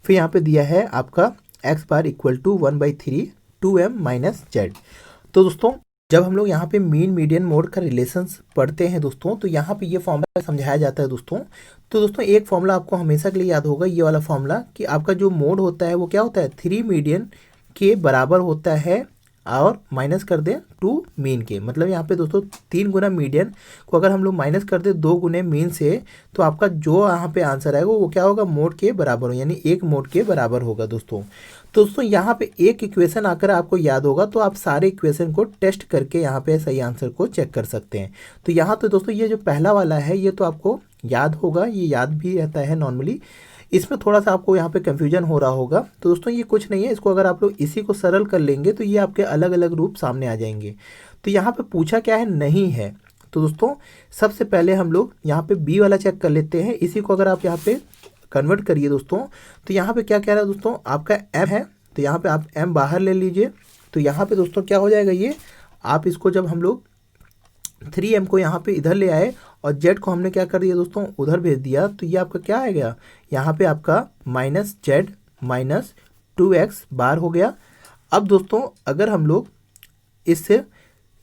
फिर यहाँ पे दिया है आपका x bar equal to 1/3 2m minus z। तो दोस्तों जब हम लोग यहाँ पे मीन मीडियन मोड का रिलेशंस पढ़ते हैं दोस्तों, तो यहाँ पे ये फॉर्मूला समझाया जाता है दोस्तों। तो दोस्तों एक फॉर्मूला आपको हमेशा के लिए याद होगा, ये वाला फॉर्मूला, कि आपका जो मोड होता है वो क्या होता है 3 मीडियन के बराबर होता है और माइनस कर दें 2 मीन के। मतलब यहाँ पे दोस्तों 3 गुना मीडियन को अगर हम लोग माइनस कर दें 2 गुने मीन से, तो आपका जो यहाँ पे आंसर आएगा वो क्या होगा, मोड के बराबर हो, यानी 1 मोड के बराबर होगा दोस्तों। तो दोस्तों यहाँ पे एक इक्वेशन आकर आपको याद होगा तो आप सारे इक्वेशन को टेस्ट करके यहाँ पे सही आंसर को चेक कर सकते हैं। तो यहाँ तो दोस्तों ये जो पहला वाला है ये तो आपको याद होगा, ये याद भी रहता है नॉर्मली। इसमें थोड़ा सा आपको यहाँ पे कंफ्यूजन हो रहा होगा, तो दोस्तों ये कुछ नहीं है, इसको अगर आप लोग इसी को सरल कर लेंगे तो ये आपके अलग अलग रूप सामने आ जाएंगे। तो यहाँ पे पूछा क्या है, नहीं है। तो दोस्तों सबसे पहले हम लोग यहाँ पे बी वाला चेक कर लेते हैं। इसी को अगर आप यहाँ पे कन्वर्ट करिए दोस्तों, तो यहाँ पे क्या कह रहा है दोस्तों, आपका m है, तो यहाँ पे आप m बाहर ले लीजिए। तो यहाँ पे दोस्तों क्या हो जाएगा, ये आप इसको जब हम लोग 3m को यहाँ पे इधर ले आए और z को हमने क्या कर दिया दोस्तों, उधर भेज दिया, तो ये आपका क्या आएगा, यहाँ पे आपका माइनस z माइनस 2x बार हो गया। अब दोस्तों अगर हम लोग इससे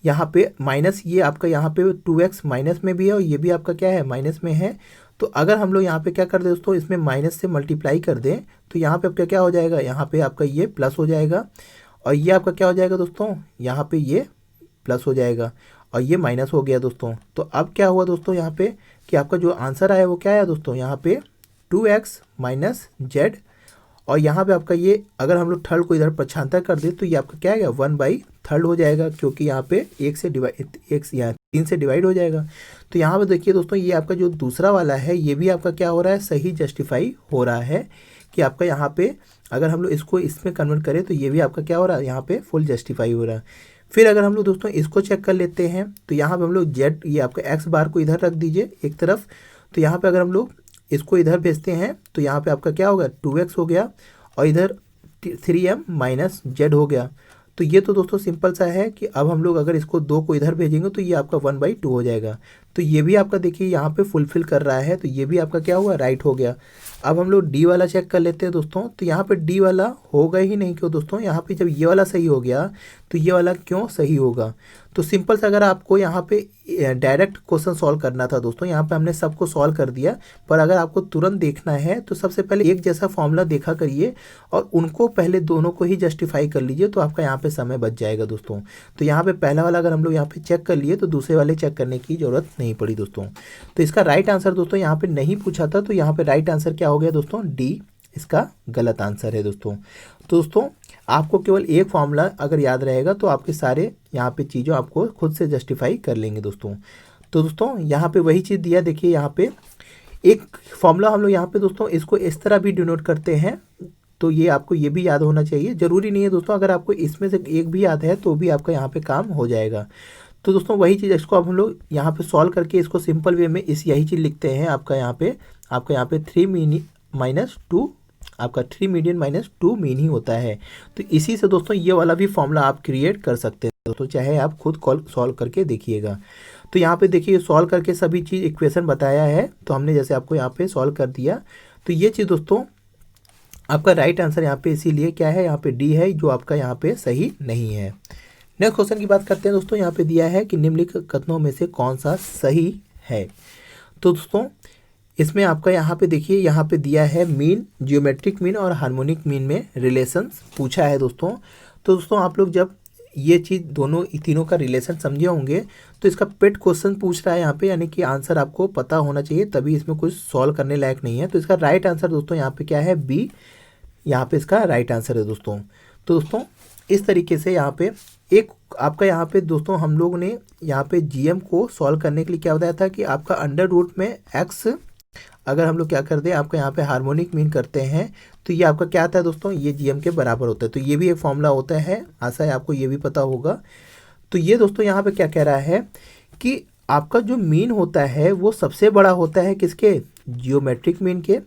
यहाँ पे माइनस, ये आपका यहाँ पे 2x माइनस में भी है और ये भी आपका क्या है माइनस में है, तो अगर हम लोग यहाँ पे क्या कर दें दोस्तों, इसमें माइनस से मल्टीप्लाई कर दें, तो यहाँ पे आपका क्या हो जाएगा, यहाँ पे आपका ये प्लस हो जाएगा, और ये आपका क्या हो जाएगा दोस्तों, यहाँ पे ये प्लस हो जाएगा, और ये माइनस हो गया दोस्तों। तो अब क्या हुआ दोस्तों यहाँ पे कि आपका जो आंसर आया वो क्या आया दोस्तों, यहाँ पे 2x माइनस जेड, और यहाँ पे आपका ये अगर हम लोग थर्ड को इधर पक्षांतर कर दें तो ये आपका क्या आएगा 1/3 हो जाएगा, क्योंकि यहाँ पे 1 से डिवाइड, 1 यहाँ 3 से डिवाइड हो जाएगा। तो यहाँ पे देखिए दोस्तों ये आपका जो दूसरा वाला है ये भी आपका क्या हो रहा है, सही जस्टिफाई हो रहा है, कि आपका यहाँ पे अगर हम लोग इसको इसमें कन्वर्ट करें तो ये भी आपका क्या हो रहा है, यहाँ पे फुल जस्टिफाई हो रहा है। फिर अगर हम लोग दोस्तों इसको चेक कर लेते हैं, तो यहाँ पे हम लोग जेड, ये आपका एक्स बार को इधर रख दीजिए एक तरफ, तो यहाँ पे अगर हम लोग इसको इधर भेजते हैं तो यहाँ पे आपका क्या होगा 2x हो गया, और इधर 3m माइनस जेड हो गया। तो ये तो दोस्तों सिंपल सा है कि अब हम लोग अगर इसको 2 को इधर भेजेंगे तो ये आपका 1/2 हो जाएगा। तो ये भी आपका देखिए यहाँ पे फुलफिल कर रहा है, तो ये भी आपका क्या हुआ, राइट हो गया। अब हम लोग डी वाला चेक कर लेते हैं दोस्तों। तो यहाँ पे डी वाला होगा ही नहीं, क्यों दोस्तों, यहाँ पे जब ये वाला सही हो गया तो ये वाला क्यों सही होगा। तो सिंपल से अगर आपको यहाँ पे डायरेक्ट क्वेश्चन सॉल्व करना था दोस्तों, यहाँ पे हमने सबको सॉल्व कर दिया, पर अगर आपको तुरंत देखना है तो सबसे पहले एक जैसा फॉर्मूला देखा करिए और उनको पहले दोनों को ही जस्टिफाई कर लीजिए, तो आपका यहाँ पे समय बच जाएगा दोस्तों। तो यहाँ पे पहला वाला अगर हम लोग यहाँ पे चेक कर लिए तो दूसरे वाले चेक करने की जरूरत नहीं पड़ी दोस्तों। तो इसका राइट आंसर दोस्तों यहाँ पे नहीं पूछा था, तो यहाँ पे राइट आंसर क्या हो गया दोस्तों, डी इसका गलत आंसर है दोस्तों। तो दोस्तों आपको केवल एक फॉर्मूला अगर याद रहेगा तो आपके सारे यहाँ पे चीज़ों आपको खुद से जस्टिफाई कर लेंगे दोस्तों। तो दोस्तों यहाँ पे वही चीज़ दिया, देखिए यहाँ पे एक फॉर्मूला हम लोग यहाँ पे दोस्तों इसको इस तरह भी डिनोट करते हैं, तो ये आपको ये भी याद होना चाहिए। ज़रूरी नहीं है दोस्तों, अगर आपको इसमें से एक भी याद है तो भी आपका यहाँ पे काम हो जाएगा। तो दोस्तों वही चीज़ इसको अब हम लोग यहाँ पे सॉल्व करके इसको सिंपल वे में यही चीज़ लिखते हैं। आपका यहाँ पे 3 माइनस 2 आपका 3 मीडियन माइनस 2 मीन ही होता है। तो इसी से दोस्तों ये वाला भी फॉर्मूला आप क्रिएट कर सकते हैं दोस्तों, चाहे आप खुद सॉल्व करके देखिएगा। तो यहाँ पे देखिए सॉल्व करके सभी चीज़ इक्वेशन बताया है, तो हमने जैसे आपको यहाँ पे सॉल्व कर दिया। तो ये चीज़ दोस्तों आपका राइट आंसर यहाँ पे इसीलिए क्या है, यहाँ पे डी है, जो आपका यहाँ पे सही नहीं है। नेक्स्ट क्वेश्चन की बात करते हैं दोस्तों। यहाँ पे दिया है कि निम्नलिखित कथनों में से कौन सा सही है। तो दोस्तों इसमें आपका यहाँ पे देखिए, यहाँ पे दिया है मीन, जियोमेट्रिक मीन और हार्मोनिक मीन में रिलेशंस पूछा है दोस्तों। तो दोस्तों आप लोग जब ये चीज़ दोनों तीनों का रिलेशन समझे होंगे तो इसका पेट क्वेश्चन पूछ रहा है यहाँ पे, यानी कि आंसर आपको पता होना चाहिए, तभी इसमें कुछ सॉल्व करने लायक नहीं है। तो इसका राइट आंसर दोस्तों यहाँ पे क्या है, बी, यहाँ पे इसका राइट आंसर है दोस्तों। तो दोस्तों इस तरीके से यहाँ पे एक आपका यहाँ पे दोस्तों हम लोग ने यहाँ पे जीएम को सॉल्व करने के लिए क्या बताया था कि आपका अंडर रूट में एक्स अगर हम लोग क्या कर दें, आपका यहाँ पे हार्मोनिक मीन करते हैं तो ये आपका क्या आता है दोस्तों, ये जीएम के बराबर होता है। तो ये भी एक फॉर्मूला होता है, आशा है आपको ये भी पता होगा। तो ये दोस्तों यहाँ पे क्या कह रहा है कि आपका जो मीन होता है वो सबसे बड़ा होता है किसके, जियोमेट्रिक मीन के,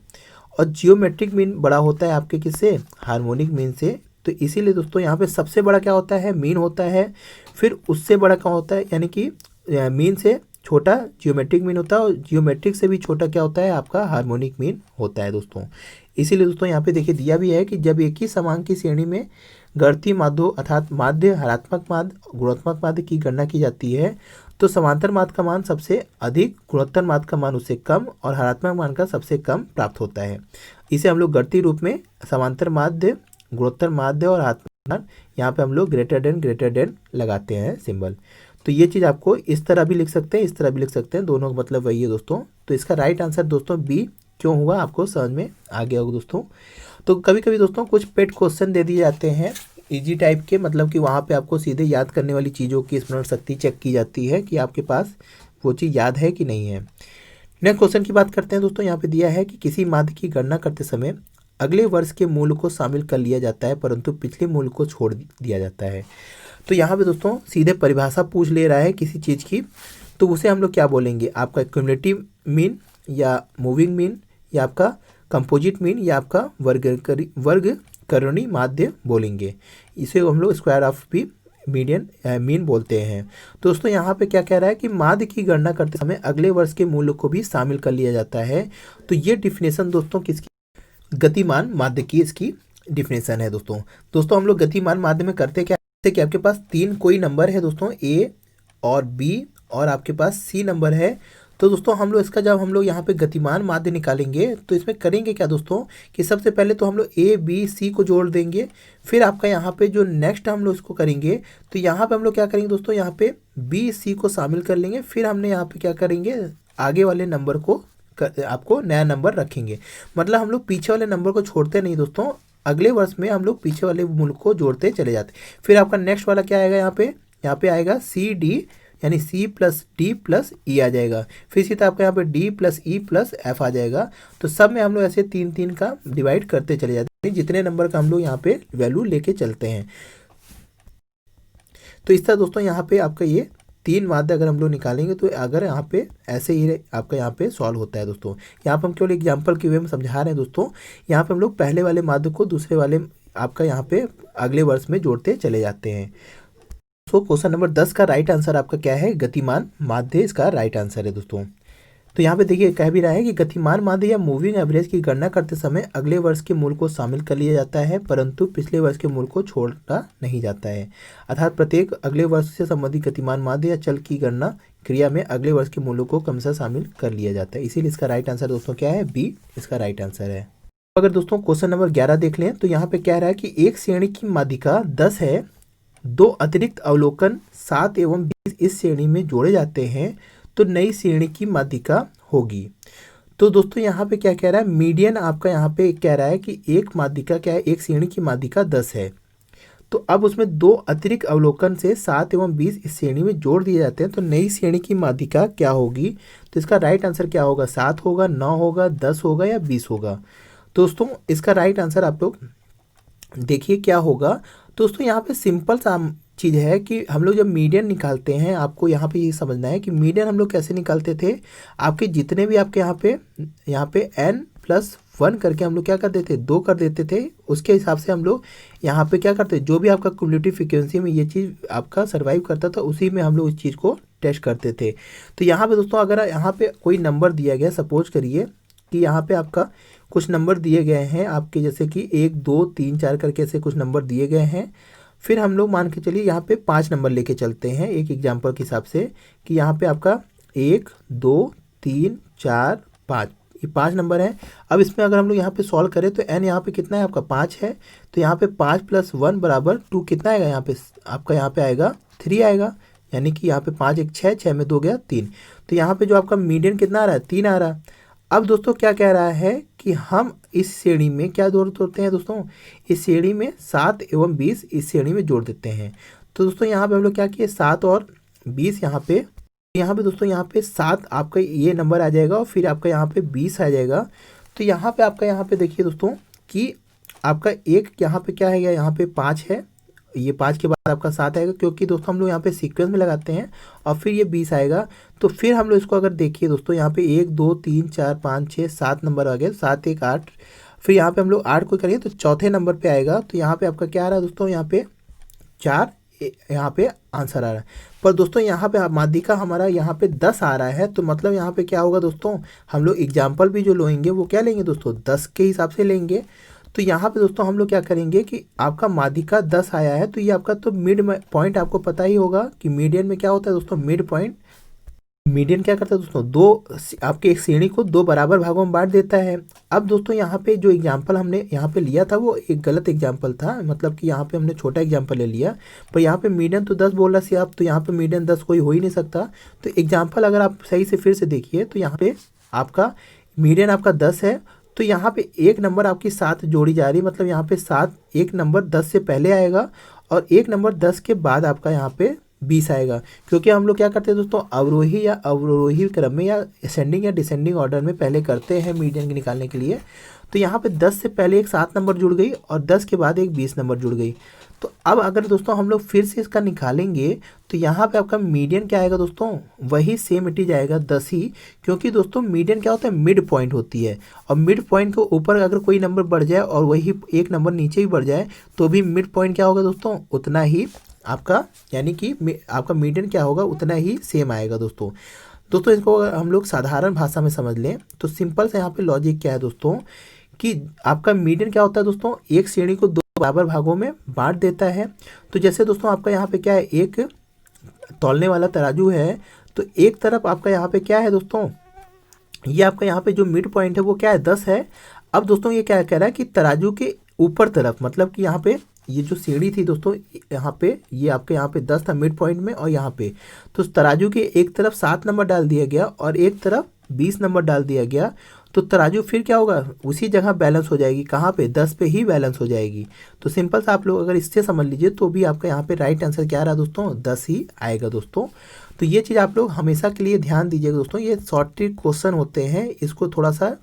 और जियोमेट्रिक मीन बड़ा होता है आपके किससे, हार्मोनिक मीन से। तो इसीलिए दोस्तों यहाँ पे सबसे बड़ा क्या होता है, मीन होता है, फिर उससे बड़ा क्या होता है, यानी कि मीन से छोटा जियोमेट्रिक मीन होता है, और जियोमेट्रिक से भी छोटा क्या होता है, आपका हार्मोनिक मीन होता है दोस्तों। इसीलिए दोस्तों यहाँ पे देखिए दिया भी है कि जब एक ही समांग की श्रेणी में गणितीय माध्यों अर्थात माध्य, हरात्मक माध्य, गुणात्मक माध्य की गणना की जाती है तो समांतर माध्य का मान सबसे अधिक, गुणोत्तर माध्य का मान उससे कम और हरात्मक मान का सबसे कम प्राप्त होता है। इसे हम लोग गणितीय रूप में समांतर माध्य, गुणोत्तर माध्य और हरात्मक मान, यहाँ पे हम लोग ग्रेटर देन लगाते हैं सिंबल। तो ये चीज़ आपको इस तरह भी लिख सकते हैं, इस तरह भी लिख सकते हैं, दोनों का मतलब वही है दोस्तों। तो इसका राइट आंसर दोस्तों बी क्यों हुआ, आपको समझ में आ गया होगा दोस्तों। तो कभी कभी दोस्तों कुछ पेट क्वेश्चन दे दिए जाते हैं इजी टाइप के, मतलब कि वहाँ पे आपको सीधे याद करने वाली चीज़ों की स्मरण शक्ति चेक की जाती है कि आपके पास वो चीज़ याद है कि नहीं है। नेक्स्ट क्वेश्चन की बात करते हैं दोस्तों। यहाँ पे दिया है कि किसी माध्य की गणना करते समय अगले वर्ष के मूल्य को शामिल कर लिया जाता है परंतु पिछले मूल्य को छोड़ दिया जाता है। तो यहाँ पे दोस्तों सीधे परिभाषा पूछ ले रहा है किसी चीज़ की, तो उसे हम लोग क्या बोलेंगे, आपका क्यूमुलेटिव मीन या मूविंग मीन या आपका कंपोजिट मीन या आपका वर्गकरणी माध्य बोलेंगे। इसे हम लोग स्क्वायर ऑफ भी मीडियन मीन बोलते हैं। दोस्तों यहाँ पे क्या कह रहा है कि माध्य की गणना करते समय अगले वर्ष के मूल्य को भी शामिल कर लिया जाता है। तो ये डिफिनेशन दोस्तों किसकी, गतिमान माध्य की इसकी डिफिनेशन है दोस्तों। दोस्तों हम लोग गतिमान माध्य में करते क्या, जैसे कि आपके पास तीन कोई नंबर है दोस्तों, ए और बी और आपके पास सी नंबर है। तो दोस्तों हम लोग इसका जब हम लोग यहाँ पे गतिमान माध्य निकालेंगे तो इसमें करेंगे क्या दोस्तों कि सबसे पहले तो हम लोग ए बी सी को जोड़ देंगे, फिर आपका यहाँ पे जो नेक्स्ट हम लोग इसको करेंगे तो यहाँ पे हम लोग क्या करेंगे दोस्तों, यहाँ पे बी सी को शामिल कर लेंगे, फिर हमने यहाँ पे क्या करेंगे, आगे वाले नंबर को आपको नया नंबर रखेंगे। मतलब हम लोग पीछे वाले नंबर को छोड़ते नहीं दोस्तों, अगले वर्ष में हम लोग पीछे वाले मूल्य को जोड़ते चले जाते। फिर आपका नेक्स्ट वाला क्या आएगा, यहाँ पे आएगा सी डी, यानी C plus D plus E आ जाएगा। फिर इसी तरह आपका यहाँ पे D plus E plus F आ जाएगा। तो सब में हम लोग ऐसे तीन तीन का डिवाइड करते चले जाते हैं, जितने नंबर का हम लोग यहाँ पे वैल्यू लेके चलते हैं। तो इस तरह दोस्तों यहाँ पे आपका ये तीन माध्य अगर हम लोग निकालेंगे तो अगर यहाँ पे ऐसे ही आपका यहाँ पे सॉल्व होता है दोस्तों। यहाँ पे हम केवल एग्जांपल के वे में समझा रहे हैं दोस्तों। यहाँ पे हम लोग पहले वाले माध्य को दूसरे वाले आपका यहाँ पे अगले वर्ष में जोड़ते चले जाते हैं। सो क्वेश्चन नंबर 10 का राइट आंसर आपका क्या है, गतिमान माध्य इसका राइट आंसर है दोस्तों। तो यहाँ पे देखिए कह भी रहा है कि गतिमान माध्य या मूविंग एवरेज की गणना करते समय अगले वर्ष के मूल्य को शामिल कर लिया जाता है, परंतु पिछले वर्ष के मूल्य को छोड़ा नहीं जाता है। अर्थात प्रत्येक अगले वर्ष से संबंधित गतिमान माध्य या चल की गणना क्रिया में अगले वर्ष के मूल्यों को क्रमशः शामिल कर लिया जाता है। इसीलिए इसका राइट आंसर दोस्तों क्या है, बी इसका राइट आंसर है। अगर दोस्तों क्वेश्चन नंबर 11 देख लें तो यहाँ पे कह रहा है कि एक श्रेणी की माध्यिका 10 है, दो अतिरिक्त अवलोकन 7 एवं 20 इस श्रेणी में जोड़े जाते हैं तो नई श्रेणी की माध्यिका होगी। तो दोस्तों यहाँ पे क्या कह रहा है, मीडियन आपका यहाँ पे कह रहा है कि एक माध्यिका क्या है, एक श्रेणी की माध्यिका 10 है, तो अब उसमें दो अतिरिक्त अवलोकन से 7 एवं 20 इस श्रेणी में जोड़ दिए जाते हैं तो नई श्रेणी की माध्यिका क्या होगी। तो इसका राइट आंसर क्या होगा, 7 होगा, 9 होगा, 10 होगा या 20 होगा। दोस्तों इसका राइट आंसर आप लोग देखिए क्या होगा। दोस्तों यहाँ पे सिंपल सा चीज़ है कि हम लोग जब मीडियन निकालते हैं, आपको यहाँ पे ये समझना है कि मीडियन हम लोग कैसे निकालते थे। आपके जितने भी आपके यहाँ पे n+1 करके हम लोग क्या कर देते, 2 कर देते थे, उसके हिसाब से हम लोग यहाँ पे क्या करते, जो भी आपका क्युमुलेटिव फ्रीक्वेंसी में ये चीज़ आपका सर्वाइव करता था उसी में हम लोग इस चीज़ को टेस्ट करते थे। तो यहाँ पे दोस्तों अगर यहाँ पे कोई नंबर दिया गया, सपोज करिए कि यहाँ पे आपका कुछ नंबर दिए गए हैं आपके, जैसे कि 1 2 3 4 करके ऐसे कुछ नंबर दिए गए हैं। फिर हम लोग मान के चलिए यहाँ पे 5 नंबर लेके चलते हैं एक एग्जाम्पल के हिसाब से कि यहाँ पे आपका 1 2 3 4 5 ये 5 नंबर है। अब इसमें अगर हम लोग यहाँ पे सॉल्व करें तो n यहाँ पे कितना है आपका 5 है, तो यहाँ पे 5 + 1 = 2 कितना आएगा, यहाँ पे आपका यहाँ पे आएगा 3 आएगा, यानी कि यहाँ पे 5 1 6, 6 में 2 गया 3। तो यहाँ पे जो आपका मीडियन कितना आ रहा है, 3 आ रहा है। अब दोस्तों क्या कह रहा है कि हम इस श्रेणी में क्या जोड़ते हैं दोस्तों, इस श्रेणी में 7 एवं 20 इस श्रेणी में जोड़ देते हैं। तो दोस्तों यहाँ पे हम लोग क्या किए, 7 और 20 यहाँ पे दोस्तों यहाँ पे 7 आपका ये नंबर आ जाएगा और फिर आपका यहाँ पे 20 आ जाएगा। तो यहाँ पे आपका यहाँ पे देखिए दोस्तों कि आपका एक यहाँ पे क्या है, यहाँ पे 5 है, ये 5 के बाद आपका 7 आएगा, क्योंकि दोस्तों हम लोग यहाँ पे सीक्वेंस में लगाते हैं, और फिर ये 20 आएगा। तो फिर हम लोग इसको अगर देखिए दोस्तों यहाँ पे 1 2 3 4 5 6 7 नंबर आ गए, 7 1 8, फिर यहाँ पे हम लोग 8 को करेंगे तो चौथे नंबर पे आएगा। तो यहाँ पे आपका क्या आ रहा है दोस्तों, यहाँ पे 4 यहाँ पे आंसर आ रहा है। पर दोस्तों यहाँ पे माध्यिका हमारा यहाँ पे 10 आ रहा है, तो मतलब यहाँ पे क्या होगा दोस्तों, हम लोग एग्जाम्पल भी जो लेंगे वो क्या लेंगे दोस्तों, 10 के हिसाब से लेंगे। तो यहाँ पे दोस्तों हम लोग क्या करेंगे कि आपका माध्यिका 10 आया है तो ये आपका तो मिड पॉइंट, आपको पता ही होगा कि मीडियन में क्या होता है दोस्तों, मिड पॉइंट। मीडियन क्या करता है दोस्तों, दो आपके एक श्रेणी को 2 बराबर भागों में बांट देता है। अब दोस्तों यहाँ पे जो एग्जाम्पल हमने यहाँ पे लिया था वो एक गलत एग्जाम्पल था, मतलब कि यहाँ पे हमने छोटा एग्जाम्पल ले लिया, पर यहाँ पे मीडियन तो 10 बोल रहा सी आप, तो यहाँ पे मीडियन 10 कोई हो ही नहीं सकता। तो एग्जाम्पल अगर आप सही से फिर से देखिए तो यहाँ पे आपका मीडियन आपका 10 है, तो यहाँ पे एक नंबर आपकी 7 जोड़ी जा रही है, मतलब यहाँ पे 7 एक नंबर 10 से पहले आएगा और एक नंबर 10 के बाद आपका यहाँ पे 20 आएगा। क्योंकि हम लोग क्या करते हैं दोस्तों, अवरोही या अवरोही क्रम में या असेंडिंग या डिसेंडिंग ऑर्डर में पहले करते हैं मीडियन निकालने के लिए। तो यहाँ पे 10 से पहले एक 7 नंबर जुड़ गई और 10 के बाद एक 20 नंबर जुड़ गई। तो अब अगर दोस्तों हम लोग फिर से इसका निकालेंगे तो यहाँ पे आपका मीडियन क्या आएगा दोस्तों, वही सेम इट इज आएगा 10 ही, क्योंकि दोस्तों मीडियन क्या होता है, मिड पॉइंट होती है, और मिड पॉइंट के ऊपर अगर कोई नंबर बढ़ जाए और वही एक नंबर नीचे भी बढ़ जाए तो भी मिड पॉइंट क्या होगा दोस्तों, उतना ही आपका, यानी कि आपका मीडियन क्या होगा, उतना ही सेम आएगा दोस्तों। इसको अगर हम लोग साधारण भाषा में समझ लें तो सिंपल से यहाँ पे लॉजिक क्या है दोस्तों, कि आपका मीडियन क्या होता है दोस्तों, एक श्रेणी को 2 बराबर भागों में बांट देता है। तो जैसे दोस्तों आपका यहाँ पे क्या है, एक तौलने वाला तराजू है, तो एक तरफ आपका यहाँ पे क्या है दोस्तों, ये आपका यहाँ पे जो मिड पॉइंट है वो क्या है, 10 है। अब दोस्तों ये क्या कह रहा है कि तराजू के ऊपर तरफ, मतलब कि यहाँ पे ये जो सीढ़ी थी दोस्तों, यहाँ पे ये आपके यहाँ पे 10 था मिड पॉइंट में, और यहाँ पे तो तराजू के एक तरफ 7 नंबर डाल दिया गया और एक तरफ 20 नंबर डाल दिया गया। तो तराजू फिर क्या होगा, उसी जगह बैलेंस हो जाएगी, कहाँ पे, 10 पे ही बैलेंस हो जाएगी। तो सिंपल सा आप लोग अगर इससे समझ लीजिए तो भी आपका यहाँ पे राइट आंसर क्या आ रहा है दोस्तों, 10 ही आएगा दोस्तों। तो ये चीज़ आप लोग हमेशा के लिए ध्यान दीजिएगा दोस्तों, ये शॉर्ट ट्रिक क्वेश्चन होते हैं, इसको थोड़ा सा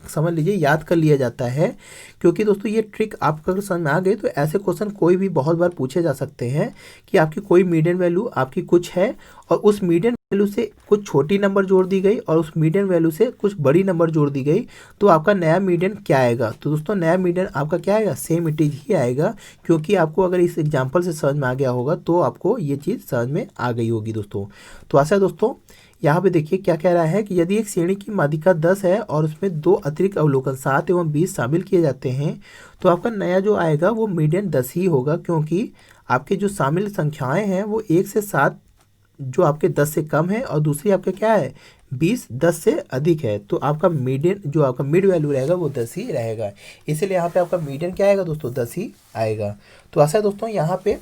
समझ लीजिए याद कर लिया जाता है, क्योंकि दोस्तों ये ट्रिक आपको अगर समझ में आ गई तो ऐसे क्वेश्चन कोई भी बहुत बार पूछे जा सकते हैं कि आपकी कोई मीडियन वैल्यू आपकी कुछ है और उस मीडियन वैल्यू से कुछ छोटी नंबर जोड़ दी गई और उस मीडियन वैल्यू से कुछ बड़ी नंबर जोड़ दी गई, तो आपका नया मीडियन क्या आएगा। तो दोस्तों नया मीडियन आपका क्या आएगा, सेम इट इज ही आएगा, क्योंकि आपको अगर इस एग्जाम्पल से समझ में आ गया होगा तो आपको ये चीज़ समझ में आ गई होगी दोस्तों। तो आशा है दोस्तों यहाँ पे देखिए क्या कह रहा है कि यदि एक श्रेणी की माध्यिका 10 है और उसमें 2 अतिरिक्त अवलोकन 7 एवं 20 शामिल किए जाते हैं तो आपका नया जो आएगा वो मीडियन 10 ही होगा, क्योंकि आपके जो शामिल संख्याएं हैं वो 1 से 7 जो आपके 10 से कम है और दूसरी आपका क्या है 20 10 से अधिक है, तो आपका मीडियन जो आपका मिड वैल्यू रहेगा वो 10 ही रहेगा। इसीलिए यहाँ पे आपका मीडियन क्या आएगा दोस्तों 10 ही आएगा। तो ऐसा है दोस्तों यहाँ पे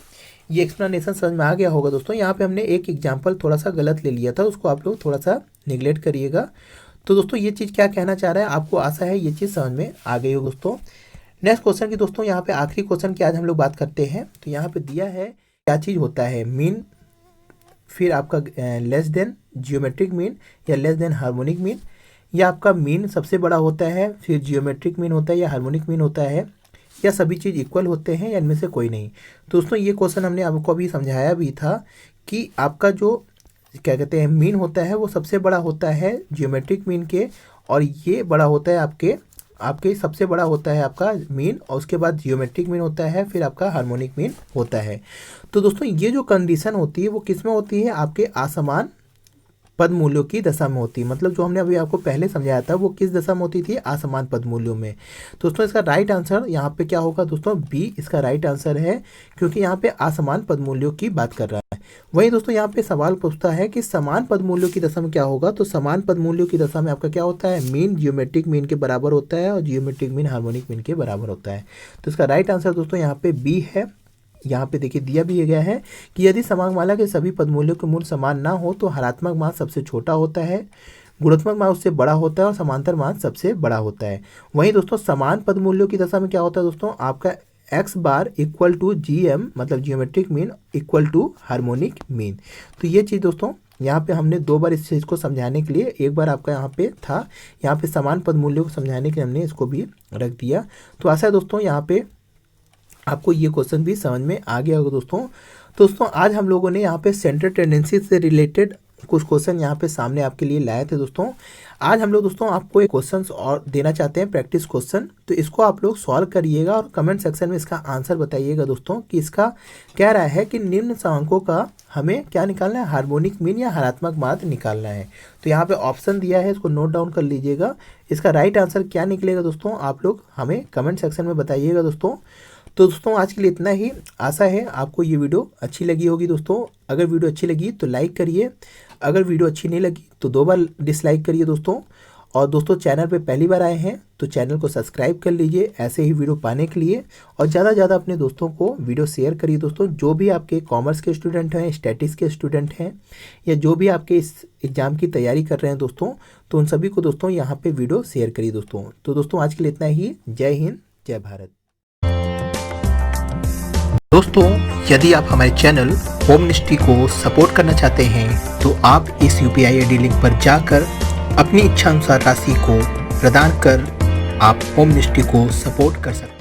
ये एक्सप्लेनेशन समझ में आ गया होगा दोस्तों। यहाँ पे हमने एक एग्जाम्पल थोड़ा सा गलत ले लिया था, उसको आप लोग थोड़ा सा निगलेक्ट करिएगा। तो दोस्तों ये चीज़ क्या कहना चाह रहा है आपको आशा है ये चीज़ समझ में आ गई हो दोस्तों। नेक्स्ट क्वेश्चन की दोस्तों यहाँ पे आखिरी क्वेश्चन की आज हम लोग बात करते हैं। तो यहाँ पे दिया है क्या चीज़ होता है मीन, फिर आपका लेस देन जियोमेट्रिक मीन या लेस देन हार्मोनिक मीन, या आपका मीन सबसे बड़ा होता है, फिर जियोमेट्रिक मीन होता है या हार्मोनिक मीन होता है, या सभी चीज़ इक्वल होते हैं या इनमें से कोई नहीं। तो दोस्तों ये क्वेश्चन हमने आपको अभी समझाया भी था कि आपका जो क्या कहते हैं मीन होता है वो सबसे बड़ा होता है जियोमेट्रिक मीन के, और ये बड़ा होता है आपके सबसे बड़ा होता है आपका मीन, और उसके बाद जियोमेट्रिक मीन होता है, फिर आपका हार्मोनिक मीन होता है। तो दोस्तों ये जो कंडीशन होती है वो किस में होती है, आपके असमान पद मूल्यों की दशा में होती है। मतलब जो हमने अभी आपको पहले समझाया था वो किस दशा में होती थी, असमान पद मूल्यों में। तो दोस्तों इसका राइट आंसर यहाँ पे क्या होगा दोस्तों, बी इसका राइट आंसर है, क्योंकि यहाँ पे असमान पद मूल्यों की बात कर रहा है। वहीं दोस्तों यहाँ पे सवाल पूछता है कि समान पद मूल्यों की दशा में क्या होगा। तो समान पद मूल्यों की दशा में आपका क्या होता है, मीन जियोमेट्रिक मीन के बराबर होता है और जियोमेट्रिक मीन हार्मोनिक मीन के बराबर होता है। तो इसका राइट आंसर दोस्तों यहाँ पे बी है। यहाँ पे देखिए दिया भी गया है कि यदि समांगमाला के सभी पद मूल्यों के मूल समान ना हो तो हरात्मक मान सबसे छोटा होता है, गुणात्मक मान उससे बड़ा होता है और समांतर मान सबसे बड़ा होता है। वहीं दोस्तों समान पद मूल्यों की दशा में क्या होता है दोस्तों, आपका x bar equal to GM मतलब geometric mean equal to harmonic mean. तो ये चीज़ दोस्तों यहाँ पे हमने 2 बार इस चीज़ को समझाने के लिए, एक बार आपका यहाँ पे था, यहाँ पे समान पद मूल्यों को समझाने के लिए हमने इसको भी रख दिया। तो आशा है दोस्तों यहाँ पे आपको ये क्वेश्चन भी समझ में आ गया होगा दोस्तों आज हम लोगों ने यहाँ पे सेंटर टेंडेंसी से रिलेटेड कुछ क्वेश्चन यहाँ पे सामने आपके लिए लाए थे दोस्तों। आज हम लोग दोस्तों आपको एक क्वेश्चन और देना चाहते हैं, प्रैक्टिस क्वेश्चन। तो इसको आप लोग सॉल्व करिएगा और कमेंट सेक्शन में इसका आंसर बताइएगा दोस्तों कि इसका कह रहा है कि निम्न सांकों का हमें क्या निकालना है, हार्मोनिक मीन या हरात्मक मान निकालना है। तो यहाँ पे ऑप्शन दिया है, इसको नोट डाउन कर लीजिएगा। इसका राइट आंसर क्या निकलेगा दोस्तों आप लोग हमें कमेंट सेक्शन में बताइएगा दोस्तों। तो दोस्तों आज के लिए इतना ही। आशा है आपको ये वीडियो अच्छी लगी होगी दोस्तों। अगर वीडियो अच्छी लगी तो लाइक करिए, अगर वीडियो अच्छी नहीं लगी तो 2 बार डिसलाइक करिए दोस्तों। और दोस्तों चैनल पे पहली बार आए हैं तो चैनल को सब्सक्राइब कर लीजिए ऐसे ही वीडियो पाने के लिए, और ज़्यादा से ज़्यादा अपने दोस्तों को वीडियो शेयर करिए दोस्तों। जो भी आपके कॉमर्स के स्टूडेंट हैं, स्टैटिक्स के स्टूडेंट हैं, या जो भी आपके इस एग्ज़ाम की तैयारी कर रहे हैं दोस्तों, तो उन सभी को दोस्तों यहाँ पर वीडियो शेयर करिए दोस्तों। तो दोस्तों आज के लिए इतना ही। जय हिंद, जय भारत। दोस्तों यदि आप हमारे चैनल होमनिस्ट्री को सपोर्ट करना चाहते हैं तो आप इस UPI ID लिंक पर जाकर अपनी इच्छा अनुसार राशि को प्रदान कर आप होमनिस्ट्री को सपोर्ट कर सकते हैं।